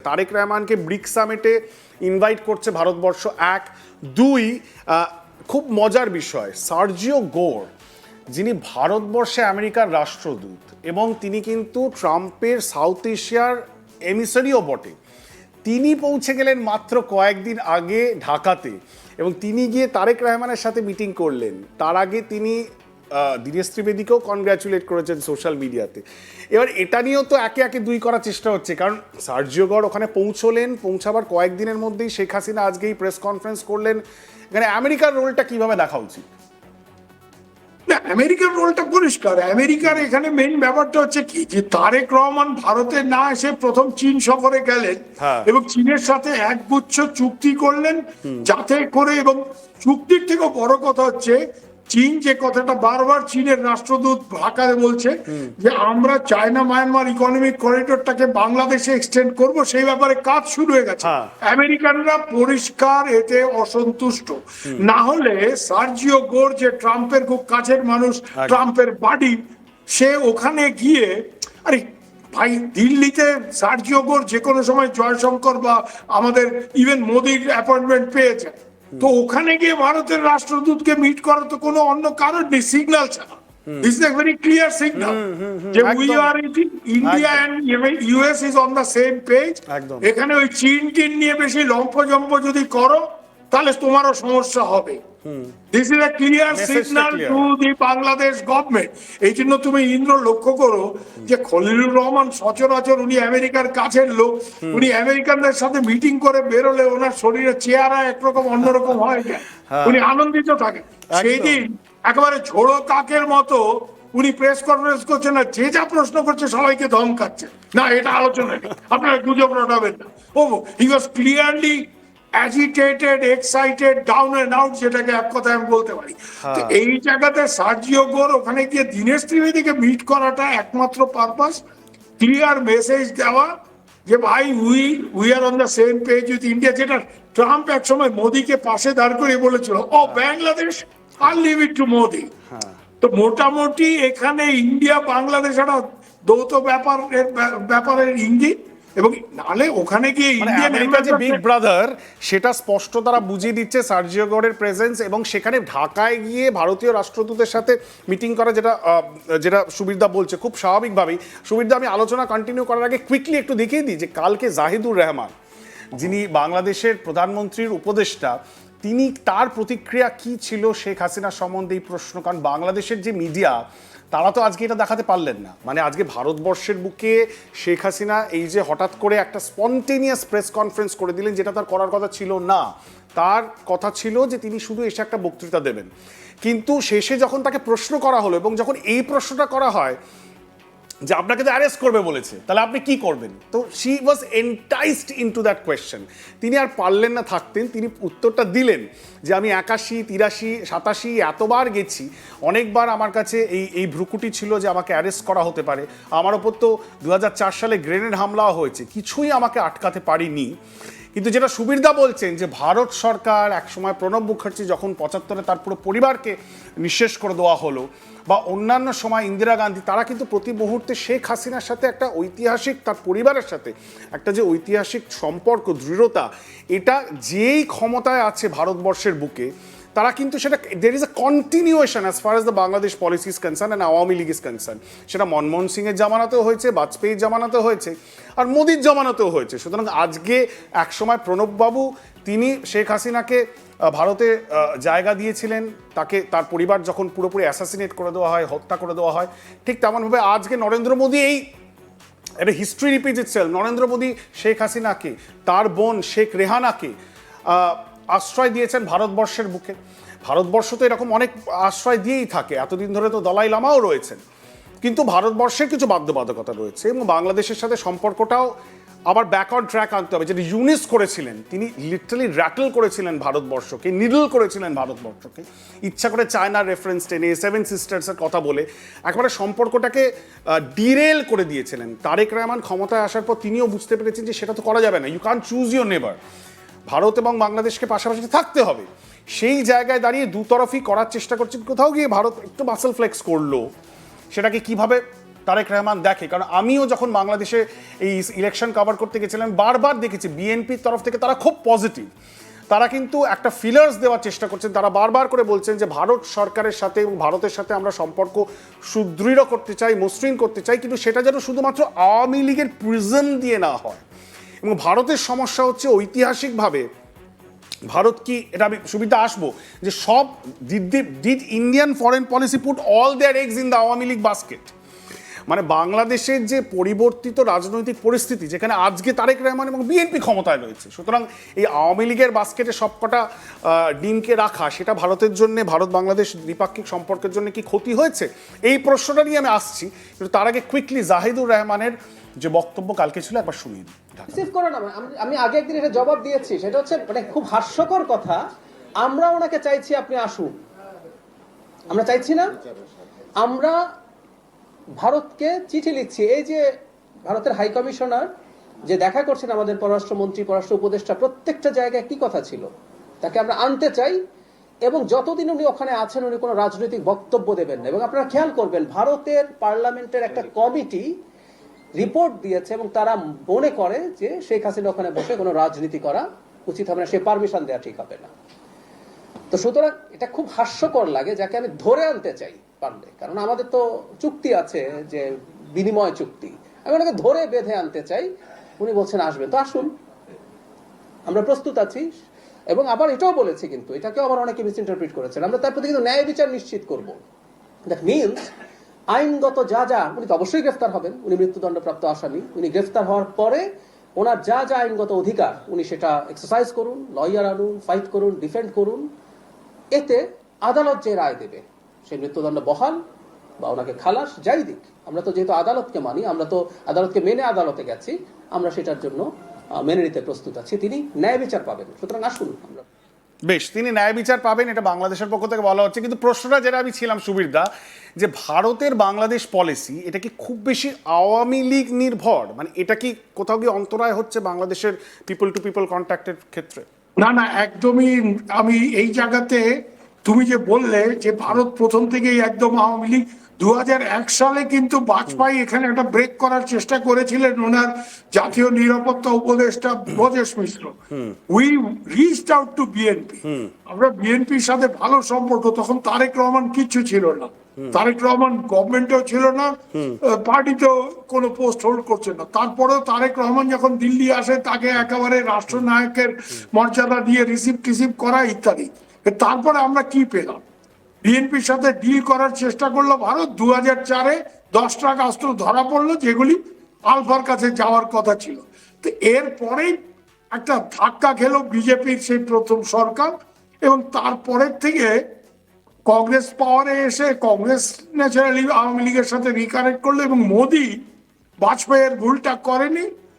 তারেক রহমানকে bricks সামিটে invite করছে ভারতবর্ষ, এক। দুই, খুব মজার বিষয়, সার্জিও গোর, যিনি ভারতবর্ষে আমেরিকার রাষ্ট্রদূত এবং তিনি কিন্তু ট্রাম্পের সাউথ এশিয়ার এমিসারিও বটে, তিনি পৌঁছে গেলেন মাত্র কয়েকদিন আগে ঢাকাতে এবং তিনি গিয়ে তারেক রহমানের সাথে মিটিং করলেন। তার আগে তিনি দীনেশ ত্রিবেদীকেও কনগ্র্যাচুলেট করেছেন সোশ্যাল মিডিয়াতে। এবার এটা নিয়েও তো একে একে দুই করার চেষ্টা হচ্ছে, কারণ সার্জিও গড় ওখানে পৌঁছাবার কয়েকদিনের মধ্যেই শেখ হাসিনা আজকেই প্রেস কনফারেন্স করলেন। এখানে আমেরিকার রোলটা কিভাবে দেখা উচিত? না, আমেরিকার রোলটা পরিষ্কার। আমেরিকার এখানে মেইন ব্যাপারটা হচ্ছে কি, যে তারেক রহমান ভারতে না এসে প্রথম চীন সফরে গেলেন এবং চীনের সাথে একগুচ্ছ চুক্তি করলেন যাতে করে, এবং চুক্তির থেকেও বড় কথা হচ্ছে চীন যে কথাটা বারবার চীনের রাষ্ট্রদূত ঢাকায় বলছে যে আমরা চায়না মায়ানমার ইকোনমিক করিডোরটাকে বাংলাদেশে এক্সটেন্ড করব, সেই ব্যাপারে কাজ শুরু হয়ে গেছে। আমেরিকানরা পরিষ্কার এতে অসন্তুষ্ট। না হলে সার্জিও গোর, যে ট্রাম্পের খুব কাছের মানুষ, ট্রাম্পের বাডি, সে ওখানে গিয়ে, আরে ভাই, দিল্লিতে সার্জিও গোর যে কোনো সময় জয়শঙ্কর বা আমাদের ইভেন মোদির অ্যাপয়েন্টমেন্ট পেয়েছে, তো ওখানে গিয়ে ভারতের রাষ্ট্রদূতকে মিট করার তো কোনো অন্য কারণ নেই, সিগন্যাল ছাড়া। This is a very clear signal যে we are India and US is on the same page. এখানে ওই চীন টিন নিয়ে বেশি লম্ফজম্প যদি করো তাহলে তোমারও সমস্যা হবে। This is A clear signal to the Bangladesh government. এই জন্য তুমি ইন্দ্র লক্ষ্য করো যে খলিলুর রহমান সচরাচর, উনি আমেরিকার কাছের লোক, উনি আমেরিকানদের সাথে মিটিং করে বেরোলে ওনার শরীরের চেহারা একরকম অন্যরকম হয়, উনি আনন্দিত থাকেন। সেই দিন একেবারে ঝোড়ো কাকের মতো উনি প্রেস কনফারেন্স করছেন না, যে যা প্রশ্ন করছে সবাইকে ধমকাচ্ছে, না এটা আলোচনা নেই, আপনারা গুজব রটাবেন না। ও হি ওয়াজ clearly agitated, excited, down and out, যেটাকে এক কথায় আমি বলতে পারি। তো এই জায়গাতে সার্জিও গোর ওখানে গিয়ে দীনেশ ত্রিবেদীকে মিট করাটা একমাত্র পারপাস, ক্লিয়ার মেসেজ দেওয়া যে ভাই we are on the same page with India. যেটা ট্রাম্প এক সময় মোদিকে পাশে দাঁড় করিয়ে বলেছিল, ও বাংলাদেশ আর লিভ ইট টু মোদি। তো মোটামুটি এখানে ইন্ডিয়া বাংলাদেশ একটা যৌথ ব্যাপারের ইঙ্গিত, এবং নালে ওখানে গিয়ে আমেরিকা যে বিগ ব্রাদার সেটা স্পষ্ট তারা বুঝিয়ে দিচ্ছে সার্জিও গোরের প্রেজেন্স, এবং সেখানে ঢাকায় গিয়ে ভারতীয় রাষ্ট্রদূতের সাথে মিটিং করা, যেটা সুবীরদা বলছে খুব স্বাভাবিকভাবেই। সুবীরদা, আমি আলোচনা কন্টিনিউ করার আগে কুইকলি একটু দেখিয়ে দিই যে কালকে জাহিদুর রহমান, যিনি বাংলাদেশের প্রধানমন্ত্রীর উপদেষ্টা, তিনি তার প্রতিক্রিয়া কি ছিল শেখ হাসিনা সম্বন্ধে এই প্রশ্ন, কারণ বাংলাদেশের যে মিডিয়া তারা তো আজকে এটা দেখাতে পারলেন না। মানে আজকে ভারতবর্ষের বুকে শেখ হাসিনা এই যে হঠাৎ করে একটা স্পন্টেনিয়াস প্রেস কনফারেন্স করে দিলেন, যেটা তার করার কথা ছিল না। তার কথা ছিল যে তিনি শুধু এসে একটা বক্তৃতা দেবেন, কিন্তু শেষে যখন তাকে প্রশ্ন করা হলো এবং যখন এই প্রশ্নটা করা হয় যে আপনাকে তো অ্যারেস্ট করবে বলেছে, তাহলে আপনি কি করবেন, তো she was enticed into that question. তিনি আর পারলেন না থাকতেন, তিনি উত্তরটা দিলেন যে আমি 81, 83, 87 এতবার গেছি, অনেকবার আমার কাছে এই ভ্রুকুটি ছিল যে আমাকে অ্যারেস্ট করা হতে পারে, আমার ওপর তো 2004 সালে গ্রেনেড হামলাও হয়েছে, কিছুই আমাকে আটকাতে পারিনি। কিন্তু যেটা সুবীরদা বলছেন যে ভারত সরকার একসময় প্রণব মুখার্জি যখন 75-এ তার পুরো পরিবারকে নিঃশেষ করে দেওয়া হলো, বা অন্যান্য সময় ইন্দিরা গান্ধী, তারা কিন্তু প্রতি মুহূর্তে শেখ হাসিনার সাথে একটা ঐতিহাসিক, তার পরিবারের সাথে একটা যে ঐতিহাসিক সম্পর্ক, দৃঢ়তা, এটা যেই ক্ষমতায় আছে ভারতবর্ষের বুকে, তারা কিন্তু সেটা there is a continuation as far as the Bangladesh policy is concern and Awami League is concern. সেটা মনমোহন সিংয়ের জামানাতেও হয়েছে, বাজপেয়ীর জামানাতেও হয়েছে, আর মোদির জামানাতেও হয়েছে। সুতরাং আজকে একসময় প্রণববাবু তিনি শেখ হাসিনাকে ভারতে জায়গা দিয়েছিলেন, তাকে তার পরিবার যখন পুরোপুরি অ্যাসাসিনেট করে দেওয়া হয়, হত্যা করে দেওয়া হয়, ঠিক তেমনভাবে আজকে নরেন্দ্র মোদী, এই একটা history repeat itself, Narendra Modi Sheikh হাসিনাকে, তার বোন শেখ রেহানাকে আশ্রয় দিয়েছেন ভারতবর্ষের বুকে। ভারতবর্ষ তো এরকম অনেক আশ্রয় দিয়েই থাকে, এতদিন ধরে তো দলাই লামাও রয়েছেন, কিন্তু ভারতবর্ষের কিছু বাধ্যবাধকতা রয়েছে এবং বাংলাদেশের সাথে সম্পর্কটাও আবার ব্যাক অন ট্র্যাক আনতে হবে। যেটা ইউনিস করেছিলেন, তিনি লিটারালি র্যাটল করেছিলেন ভারতবর্ষকে, নিডল করেছিলেন ভারতবর্ষকে, ইচ্ছা করে চায়নার রেফারেন্স টেনে, সেভেন সিস্টার্সের কথা বলে একেবারে সম্পর্কটাকে ডিরেল করে দিয়েছিলেন। তারেক রহমান ক্ষমতায় আসার পর তিনিও বুঝতে পেরেছেন যে সেটা তো করা যাবে না, ইউ ক্যান চুজ ইউর নেবার, ভারত এবং বাংলাদেশকে পাশাপাশি থাকতে হবে। সেই জায়গায় দাঁড়িয়ে দুতরফই করার চেষ্টা করছেন। কোথাও গিয়ে ভারত একটু মাসেল ফ্লেক্স করলো, সেটাকে কিভাবে তারেক রহমান দেখে। কারণ আমিও যখন বাংলাদেশে এই ইলেকশন কভার করতে গেছিলাম বারবার দেখেছি বিএনপির তরফ থেকে তারা খুব পজিটিভ, তারা কিন্তু একটা ফিলার্স দেওয়ার চেষ্টা করছেন। তারা বারবার করে বলছেন যে ভারত সরকারের সাথে এবং ভারতের সাথে আমরা সম্পর্ক সুদৃঢ় করতে চাই, মসৃণ করতে চাই, কিন্তু সেটা যেন শুধুমাত্র আওয়ামী লীগের প্রিজম দিয়ে না হয়। এবং ভারতের সমস্যা হচ্ছে ঐতিহাসিকভাবে ভারত কি, এটা আমি সুবিধা আসবো, যে সব did Indian foreign policy put all their eggs in the Awami League basket. মানে বাংলাদেশের যে পরিবর্তিত রাজনৈতিক পরিস্থিতি, যেখানে আজকে তারেক রহমান এবং বিএনপি ক্ষমতায় রয়েছে, সুতরাং এই আওয়ামী লীগের বাস্কেটে সবকটা ডিমকে রাখা, সেটা ভারতের জন্য, ভারত বাংলাদেশ দ্বিপাক্ষিক সম্পর্কের জন্য কি ক্ষতি হয়েছে, এই প্রশ্নটা নিয়ে আমি আসছি। কিন্তু তার আগে কুইকলি জাহিদুর রহমানের যে বক্তব্য কালকে ছিল একবার শুনিয়ে দিই। রিসিভ করো না, আমি আগে একদিন এটা জবাব দিয়েছি, সেটা হচ্ছে মানে খুব হাস্যকর কথা, আমরা ওনাকে চাইছি আপনি আসুন, আমরা চাইছি না, আমরা ভারতকে চিঠি লিখছি। এই যে ভারতের হাই কমিশনার যে দেখা করছেন আমাদের পররাষ্ট্রমন্ত্রী, পররাষ্ট্র উপদেষ্টা, প্রত্যেকটা জায়গায় কি কথা ছিল, তাকে আমরা আনতে চাই এবং যতদিন উনি ওখানে আছেন উনি কোনো রাজনৈতিক বক্তব্য দেবেন না। এবং আপনারা খেয়াল করবেন ভারতের পার্লামেন্টের একটা কমিটি রিপোর্ট দিয়েছে এবং তারা মনে করে যে শেখ হাসিনা ওখানে বসে কোনো রাজনীতি করা উচিত হবে না, সে পারমিশন দেওয়া ঠিক হবে না। তো সুতরাং এটা খুব হাস্যকর লাগে, যাকে আমি ধরে আনতে চাই পারলে, কারণ আমাদের তো চুক্তি আছে যে বিনিময় চুক্তি, আমি ওনাকে ধরে বেঁধে আনতে চাই। উনি বলছেন আসবে, তো আসুন, আমরা প্রস্তুত আছি। এবং আবার এটাও বলেছি, কিন্তু এটাকেও আবার অনেকে মিস ইন্টারপ্রিট করেছেন, আমরা তার প্রতি কিন্তু ন্যায় বিচার নিশ্চিত করবো। দ্যাট মিনস আইনগত যা যা, উনি তো অবশ্যই গ্রেফতার হবেন, উনি মৃত্যুদণ্ডপ্রাপ্ত আসামি, উনি গ্রেফতার হওয়ার পরে ওনার যা যা আইনগত অধিকার উনি সেটা এক্সারসাইজ করুন, লয়ার আনুন, ফাইট করুন, ডিফেন্ড করুন। এতে আদালত যে রায় দেবে, সেই মৃত্যুদণ্ড বহাল বা ওনাকে খালাস, যাই দিক, আমরা তো যেহেতু আদালতকে মানি, আমরা তো আদালতকে মেনে আদালতে গেছি, আমরা সেটার জন্য মেনে নিতে প্রস্তুত আছি। তিনি ন্যায় বিচার পাবেন, সুতরাং আসুন। আমরা বেশ, তিনি ন্যায় বিচার পাবেন, এটা বাংলাদেশের পক্ষ থেকে বলা হচ্ছে। কিন্তু প্রশ্নটা যেটা আমি ছিলাম সুবীর দা, যে ভারতের বাংলাদেশ পলিসি এটা কি খুব বেশি আওয়ামী লীগ নির্ভর? মানে এটা কি কোথাও কি অন্তরায় হচ্ছে বাংলাদেশের পিপল টু পিপল কন্ট্যাক্টের ক্ষেত্রে? না না, একদমই। আমি এই জায়গাতে তুমি যে বললে যে ভারত প্রথম থেকেই একদম আওয়ামী লীগ, 2001 সালে কিন্তু বাজপেয়ী এখানে একটা ব্রেক করার চেষ্টা করেছিলেন ওনার জাতীয় নিরাপত্তা উপদেষ্টা Brajesh Mishra. We reached out to BNP, আমরা বিএনপির সাথে ভালো সম্পর্ক, তখন তারেক রহমান কিচ্ছু ছিল না, তারেক রহমান গভর্নমেন্টেও ছিল না, পার্টিতেও কোনো পোস্ট হোল্ড করছে না। তারপরেও তারেক রহমান যখন দিল্লি আসে তাকে একেবারে রাষ্ট্রনায়কের মর্যাদা দিয়ে রিসিভ করা ইত্যাদি। তারপরে আমরা কি পেলাম? বিএনপির সাথে ডিল করার চেষ্টা করলো ভারত, 2004-এ 10 ট্রাক অস্ত্র ধরা পড়লো, যেগুলি আলফার কাছে যাওয়ার কথা ছিল। তো এরপরেই একটা ধাক্কা খেলো বিজেপির সেই প্রথম সরকার, এবং তারপরের থেকে কংগ্রেস পাওয়ারে এসে কংগ্রেস ন্যাচারালি আওয়ামী লীগের সাথে রিকানেক্ট করলো, এবং মোদি বাজপেয়ীর ভুলটা করেনি,